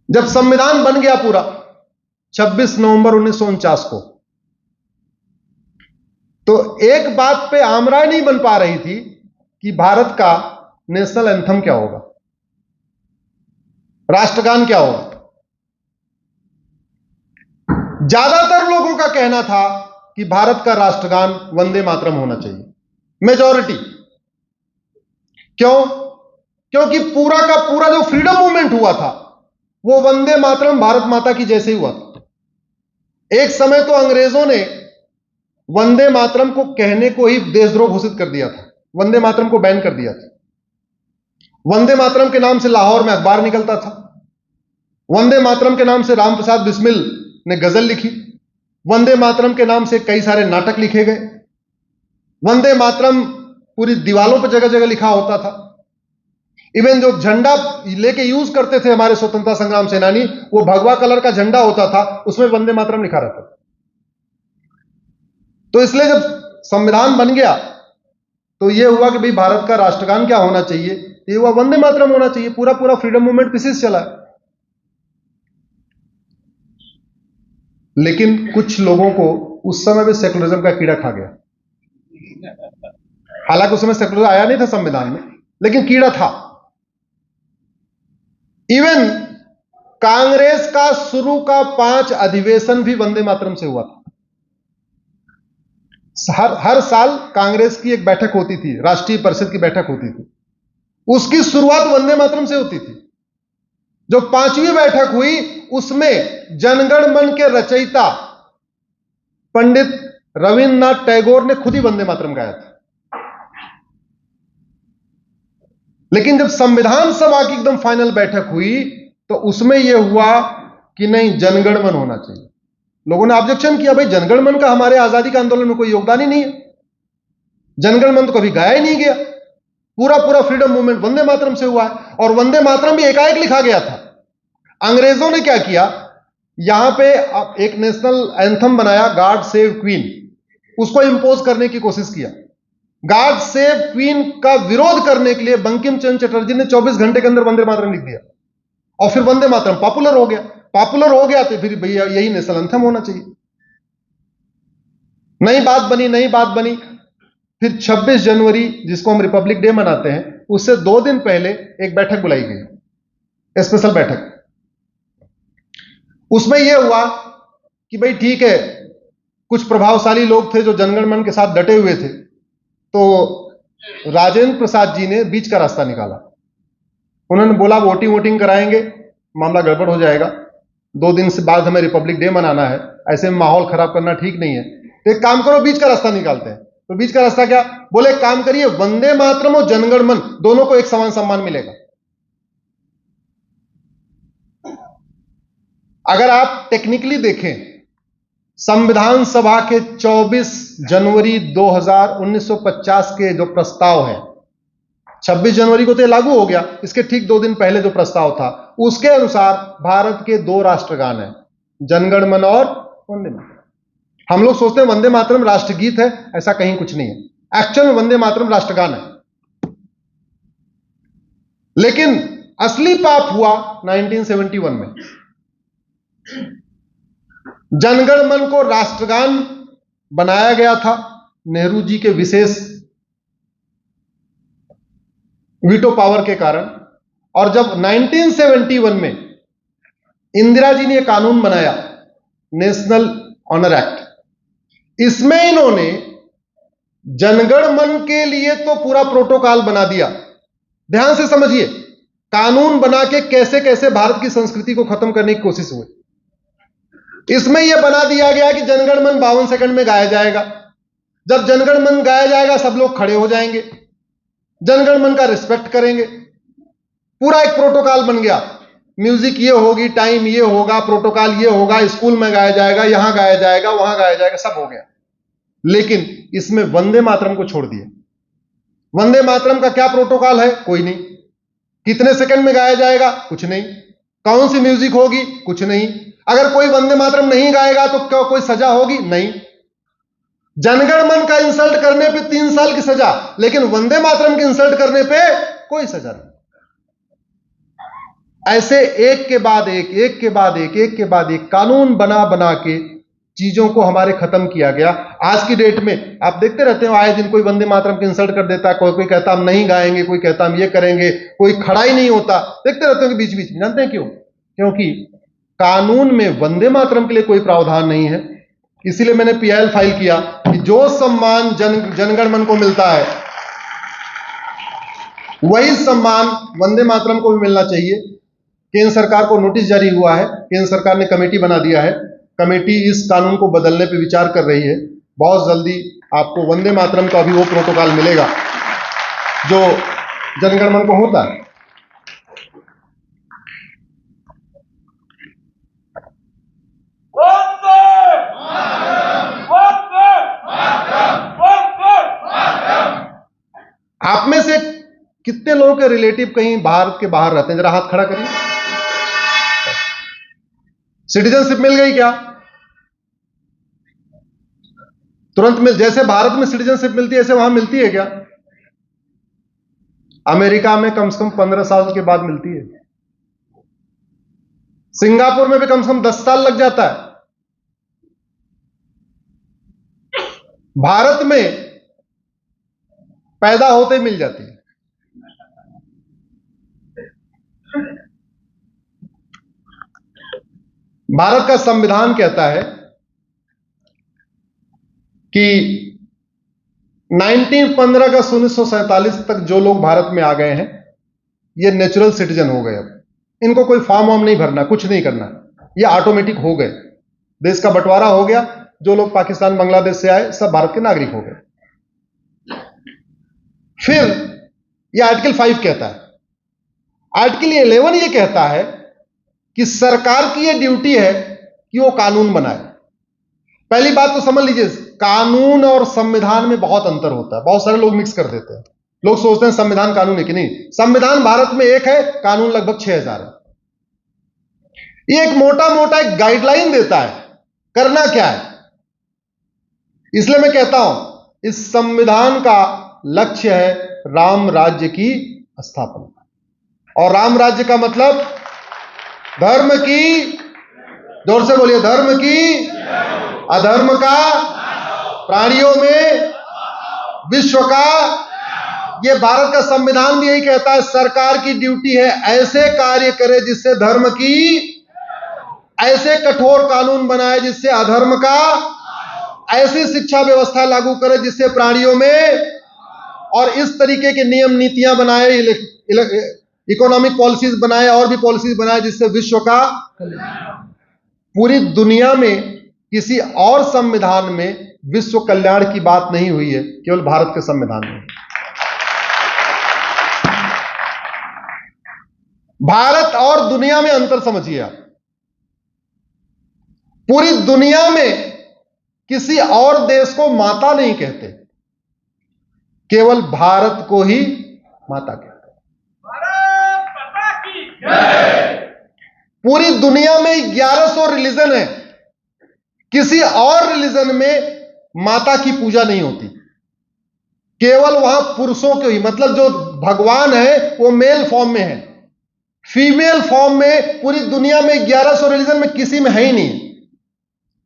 जब संविधान बन गया पूरा 26 नवंबर 1949 को, तो एक बात पे आमराय नहीं बन पा रही थी कि भारत का नेशनल एंथम क्या होगा, राष्ट्रगान क्या होगा। ज्यादातर लोगों का कहना था कि भारत का राष्ट्रगान वंदे मातरम होना चाहिए, मेजॉरिटी। क्यों? क्योंकि पूरा का पूरा जो फ्रीडम मूवमेंट हुआ था वो वंदे मातरम भारत माता की जैसे ही हुआ था। एक समय तो अंग्रेजों ने वंदे मातरम को कहने को ही देशद्रोह घोषित कर दिया था, वंदे मातरम को बैन कर दिया था। वंदे मातरम के नाम से लाहौर में अखबार निकलता था, वंदे मातरम के नाम से राम प्रसाद बिस्मिल ने गजल लिखी, वंदे मातरम के नाम से कई सारे नाटक लिखे गए, वंदे मातरम पूरी दीवालों पर जगह जगह लिखा होता था। इवन जो झंडा लेके यूज करते थे हमारे स्वतंत्रता संग्राम सेनानी, वो भगवा कलर का झंडा होता था, उसमें वंदे मातरम लिखा रहता था। तो इसलिए जब संविधान बन गया तो यह हुआ कि भाई भारत का राष्ट्रगान क्या होना चाहिए, ये हुआ वंदे मातरम होना चाहिए। पूरा पूरा फ्रीडम मूवमेंट किसी से चला है। लेकिन कुछ लोगों को उस समय भी सेकुलरिज्म का कीड़ा खा गया। हालांकि उस समय सेकुलरिज्म आया नहीं था संविधान में, लेकिन कीड़ा था। इवन कांग्रेस का शुरू का 5 अधिवेशन भी वंदे मातरम से हुआ था। हर साल कांग्रेस की एक बैठक होती थी, राष्ट्रीय परिषद की बैठक होती थी, उसकी शुरुआत वंदे मातरम से होती थी। जो 5वीं बैठक हुई उसमें जनगण मन के रचयिता पंडित रविन्द्रनाथ टैगोर ने खुद ही वंदे मातरम गाया था। लेकिन जब संविधान सभा की एकदम फाइनल बैठक हुई तो उसमें यह हुआ कि नहीं, जनगण मन होना चाहिए। लोगों ने ऑब्जेक्शन किया, भाई जनगण मन का हमारे आजादी के आंदोलन में कोई योगदान ही नहीं है, जनगण मन तो कभी गाया ही नहीं गया, पूरा पूरा फ्रीडम मूवमेंट वंदे मातरम से हुआ है। और वंदे मातरम भी एकाएक लिखा गया था। अंग्रेजों ने क्या किया, यहां पे एक नेशनल एंथम बनाया, गॉड सेव क्वीन, उसको इंपोज करने की कोशिश किया। गॉड सेव क्वीन का विरोध करने के लिए बंकिम चंद्र चटर्जी ने 24 घंटे के अंदर वंदे मातरम लिख दिया और फिर वंदे मातरम पॉपुलर हो गया। पॉपुलर हो गया तो फिर भैया यही नेशनल एंथम होना चाहिए। नई बात बनी, नई बात बनी। फिर 26 जनवरी जिसको हम रिपब्लिक डे मनाते हैं, उससे 2 दिन पहले एक बैठक बुलाई गई, स्पेशल बैठक। उसमें यह हुआ कि भाई ठीक है, कुछ प्रभावशाली लोग थे जो जनगण मन के साथ डटे हुए थे, तो राजेंद्र प्रसाद जी ने बीच का रास्ता निकाला। उन्होंने बोला वोटिंग कराएंगे, मामला गड़बड़ हो जाएगा, 2 दिन से बाद हमें रिपब्लिक डे मनाना है, ऐसे में माहौल खराब करना ठीक नहीं है, तो एक काम करो, बीच का रास्ता निकालते हैं। तो बीच का रास्ता क्या? बोले एक काम करिए, वंदे मातरम और जनगण मन दोनों को एक समान सम्मान मिलेगा। अगर आप टेक्निकली देखें, संविधान सभा के 24 जनवरी 1950 के जो प्रस्ताव है, 26 जनवरी को तो ये लागू हो गया, इसके ठीक 2 दिन पहले जो प्रस्ताव था उसके अनुसार भारत के 2 राष्ट्रगान हैं, जनगण मन और वंदे मातरम। हम लोग सोचते हैं वंदे मातरम राष्ट्रगीत है, ऐसा कहीं कुछ नहीं है। एक्चुअल में वंदे मातरम राष्ट्रगान है। लेकिन असली पाप हुआ 1971 में। जनगण मन को राष्ट्रगान बनाया गया था नेहरू जी के विशेष वीटो पावर के कारण, और जब 1971 में इंदिरा जी ने कानून बनाया, नेशनल ऑनर एक्ट, इसमें इन्होंने जनगण मन के लिए तो पूरा प्रोटोकॉल बना दिया। ध्यान से समझिए, कानून बना के कैसे कैसे भारत की संस्कृति को खत्म करने की कोशिश हुई। इसमें यह बना दिया गया कि जनगण मन 52 सेकंड में गाया जाएगा। जब जनगण मन गाया जाएगा सब लोग खड़े हो जाएंगे, जनगण मन का रिस्पेक्ट करेंगे। पूरा एक प्रोटोकॉल बन गया, म्यूजिक ये होगी, टाइम ये होगा, प्रोटोकॉल ये होगा, स्कूल में गाया जाएगा, यहां गाया जाएगा, वहां गाया जाएगा, सब हो गया। लेकिन इसमें वंदे मातरम को छोड़ दिया। वंदे मातरम का क्या प्रोटोकॉल है? कोई नहीं। कितने सेकंड में गाया जाएगा? कुछ नहीं। कौन सी म्यूजिक होगी? कुछ नहीं। अगर कोई वंदे मातरम नहीं गाएगा तो क्या कोई सजा होगी? नहीं। जनगण मन का इंसल्ट करने पे 3 साल की सजा, लेकिन वंदे मातरम के इंसल्ट करने पे कोई सजा नहीं। ऐसे एक के बाद एक, एक के बाद एक, एक के बाद एक कानून बना बना के चीजों को हमारे खत्म किया गया। आज की डेट में आप देखते रहते हो, आए दिन कोई वंदे मातरम की इंसल्ट कर देता है, कोई कहता हम नहीं गाएंगे, कोई कहता हम ये करेंगे, कोई खड़ा ही नहीं होता। देखते रहते हो कि बीच बीच में, जानते हैं क्यों? क्योंकि कानून में वंदे मातरम के लिए कोई प्रावधान नहीं है। इसीलिए मैंने पीआईएल फाइल किया कि जो सम्मान जनगण मन को मिलता है वही सम्मान वंदे मातरम को भी मिलना चाहिए। केंद्र सरकार को नोटिस जारी हुआ है, केंद्र सरकार ने कमेटी बना दिया है, कमेटी इस कानून को बदलने पर विचार कर रही है। बहुत जल्दी आपको वंदे मातरम का भी वो प्रोटोकॉल मिलेगा जो जनगण मन को होता है। आप में से कितने लोगों के रिलेटिव कहीं भारत के बाहर रहते हैं? जरा हाथ खड़ा करिए। सिटीजनशिप मिल गई क्या? तुरंत मिल, जैसे भारत में सिटीजनशिप मिलती है ऐसे वहां मिलती है क्या? अमेरिका में कम से कम 15 साल के बाद मिलती है। सिंगापुर में भी कम से कम 10 साल लग जाता है। भारत में पैदा होते ही मिल जाती है। भारत का संविधान कहता है कि 1915 का 1947 तक जो लोग भारत में आ गए हैं ये नेचुरल सिटीजन हो गए। अब इनको कोई फॉर्म वॉर्म नहीं भरना, कुछ नहीं करना, ये ऑटोमेटिक हो गए। देश का बंटवारा हो गया, जो लोग पाकिस्तान बांग्लादेश से आए सब भारत के नागरिक हो गए। फिर ये आर्टिकल 5 कहता है, आर्टिकल 11 ये कहता है कि सरकार की ये ड्यूटी है कि वो कानून बनाए। पहली बात तो समझ लीजिए, कानून और संविधान में बहुत अंतर होता है। बहुत सारे लोग मिक्स कर देते हैं, लोग सोचते हैं संविधान कानून है कि नहीं। संविधान भारत में एक है, कानून लगभग 6000 है। ये एक मोटा मोटा एक गाइडलाइन देता है करना क्या है। इसलिए मैं कहता हूं इस संविधान का लक्ष्य है राम राज्य की स्थापना। और राम राज्य का मतलब धर्म की, जोर से बोलिए, धर्म की, अधर्म का, प्राणियों में, विश्व का। ये भारत का संविधान भी यही कहता है, सरकार की ड्यूटी है ऐसे कार्य करे जिससे धर्म की, ऐसे कठोर कानून बनाए जिससे अधर्म का, ऐसी शिक्षा व्यवस्था लागू करे जिससे प्राणियों में, और इस तरीके के नियम नीतियां बनाए, इकोनॉमिक पॉलिसीज बनाए और भी पॉलिसीज बनाए जिससे विश्व का। पूरी दुनिया में किसी और संविधान में विश्व कल्याण की बात नहीं हुई है, केवल भारत के संविधान में। भारत और दुनिया में अंतर समझिए आप। पूरी दुनिया में किसी और देश को माता नहीं कहते, केवल भारत को ही माता कहते। पूरी दुनिया में 1100 रिलीजन है, किसी और रिलीजन में माता की पूजा नहीं होती, केवल वहां पुरुषों के ही, मतलब जो भगवान है वो मेल फॉर्म में है, फीमेल फॉर्म में पूरी दुनिया में 1100 रिलीजन में किसी में है ही नहीं।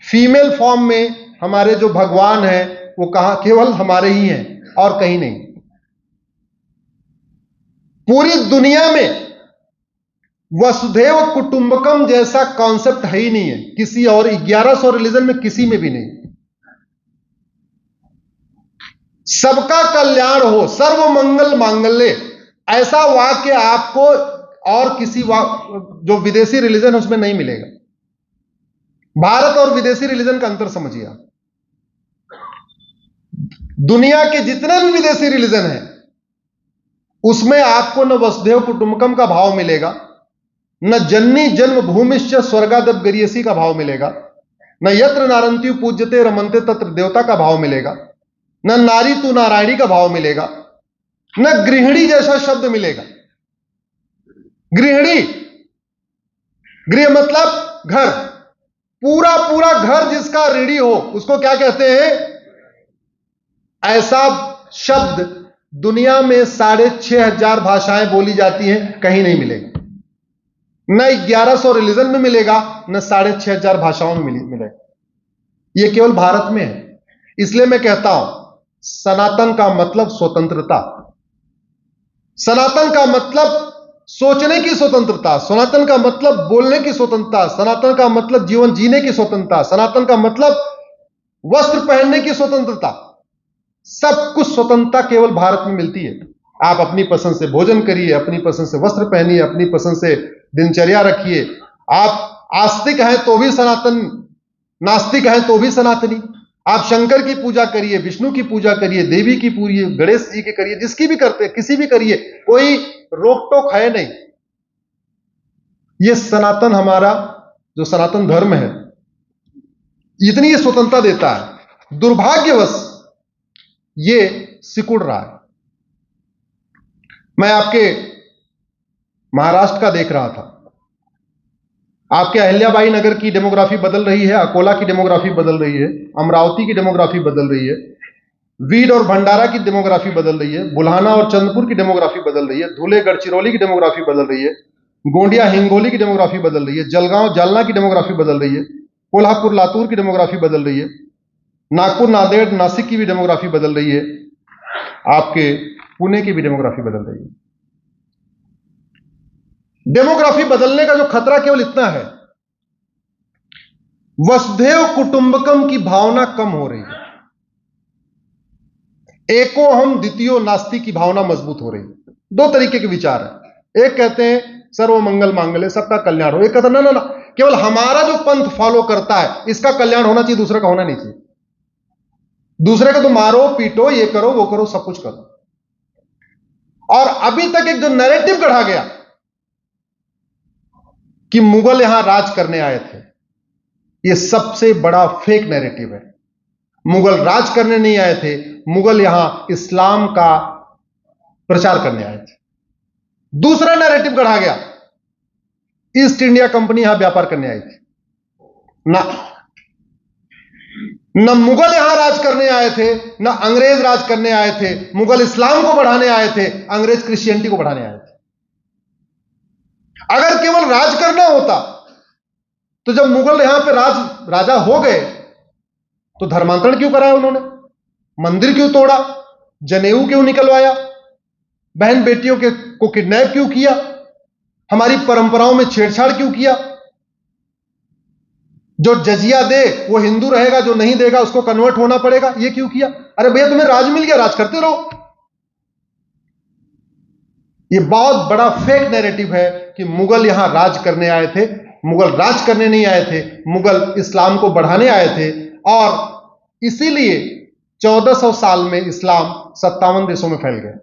फीमेल फॉर्म में हमारे जो भगवान है वो कहां, केवल हमारे ही हैं और कहीं नहीं। पूरी दुनिया में वसुधैव कुटुंबकम जैसा कॉन्सेप्ट है ही नहीं है, किसी और 1100 रिलीजन में किसी में भी नहीं। सबका कल्याण हो, सर्व मंगल मांगल्य, ऐसा वाक्य आपको और किसी जो विदेशी रिलीजन है उसमें नहीं मिलेगा। भारत और विदेशी रिलीजन का अंतर समझिए आप। दुनिया के जितने भी विदेशी रिलीजन हैं उसमें आपको न वसुधैव कुटुंबकम का भाव मिलेगा, न जननी जन्मभूमिश्च स्वर्गादप गरियसी का भाव मिलेगा, न यत्र नारंत्यु पूज्यते रमन्ते तत्र देवता का भाव मिलेगा, न नारी तु नारायणी का भाव मिलेगा, न गृहिणी जैसा शब्द मिलेगा। गृहिणी, गृह मतलब घर, पूरा पूरा घर जिसका ऋणी हो उसको क्या कहते हैं? ऐसा शब्द दुनिया में 6500 भाषाएं बोली जाती हैं, कहीं नहीं मिलेगा। न 1100 रिलीजन में मिलेगा, न 6500 भाषाओं में मिलेगा। यह केवल भारत में है। इसलिए मैं कहता हूं, सनातन का मतलब स्वतंत्रता, सनातन का मतलब सोचने की स्वतंत्रता, सनातन का मतलब बोलने की स्वतंत्रता, सनातन का मतलब जीवन जीने की स्वतंत्रता, सनातन का मतलब वस्त्र पहनने की स्वतंत्रता। सब कुछ स्वतंत्रता केवल भारत में मिलती है। आप अपनी पसंद से भोजन करिए, अपनी पसंद से वस्त्र पहनिए, अपनी पसंद से दिनचर्या रखिए। आप आस्तिक हैं तो भी सनातन, नास्तिक हैं तो भी सनातनी। आप शंकर की पूजा करिए, विष्णु की पूजा करिए, देवी की पूजिए, गणेश जी की करिए, जिसकी भी करते, किसी भी करिए, कोई रोक टोक है नहीं। यह सनातन, हमारा जो सनातन धर्म है, इतनी स्वतंत्रता देता है। दुर्भाग्यवश ये सिकुड़ रहा है। मैं आपके महाराष्ट्र का देख रहा था। आपके अहिल्याबाई नगर की डेमोग्राफी बदल रही है, अकोला की डेमोग्राफी बदल रही है, अमरावती की डेमोग्राफी बदल रही है, बीड और भंडारा की डेमोग्राफी बदल रही है, बुल्हाना और चंद्रपुर की डेमोग्राफी बदल रही है, धुले गढ़चिरौली की डेमोग्राफी बदल रही है, गोंडिया हिंगोली की डेमोग्राफी बदल रही है, जलगांव जालना की डेमोग्राफी बदल रही है, कोल्हापुर लातूर की डेमोग्राफी बदल रही है, नागपुर नांदेड़ नासिक की भी डेमोग्राफी बदल रही है, आपके पुणे की भी डेमोग्राफी बदल रही है। डेमोग्राफी बदलने का जो खतरा केवल इतना है, वसुधैव कुटुंबकम की भावना कम हो रही है, एको हम द्वितीयो नास्ति की भावना मजबूत हो रही है। दो तरीके के विचार है। एक कहते हैं सर्व मंगल मांगल्य, सबका कल्याण हो। एक कहता ना ना ना, केवल हमारा जो पंथ फॉलो करता है इसका कल्याण होना चाहिए, दूसरे का होना नहीं चाहिए। दूसरे को तो मारो पीटो, ये करो वो करो, सब कुछ करो। और अभी तक एक जो नैरेटिव गढ़ा गया कि मुगल यहां राज करने आए थे, यह सबसे बड़ा फेक नैरेटिव है। मुगल राज करने नहीं आए थे, मुगल यहां इस्लाम का प्रचार करने आए थे। दूसरा नैरेटिव गढ़ा गया, ईस्ट इंडिया कंपनी यहां व्यापार करने आई थी। न मुगल यहां राज करने आए थे, न अंग्रेज राज करने आए थे। मुगल इस्लाम को बढ़ाने आए थे, अंग्रेज क्रिश्चियनिटी को बढ़ाने आए थे। अगर केवल राज करना होता तो जब मुगल यहां पे राजा हो गए तो धर्मांतरण क्यों कराया उन्होंने? मंदिर क्यों तोड़ा? जनेऊ क्यों निकलवाया? बहन बेटियों को किडनैप क्यों किया? हमारी परंपराओं में छेड़छाड़ क्यों किया? जो जजिया दे वो हिंदू रहेगा, जो नहीं देगा उसको कन्वर्ट होना पड़ेगा, ये क्यों किया? अरे भैया तुम्हें राज मिल गया, राज करते रहो। ये बहुत बड़ा फेक नैरेटिव है कि मुगल यहां राज करने आए थे। मुगल राज करने नहीं आए थे, मुगल इस्लाम को बढ़ाने आए थे। और इसीलिए 1400 साल में इस्लाम 57 देशों में फैल गया।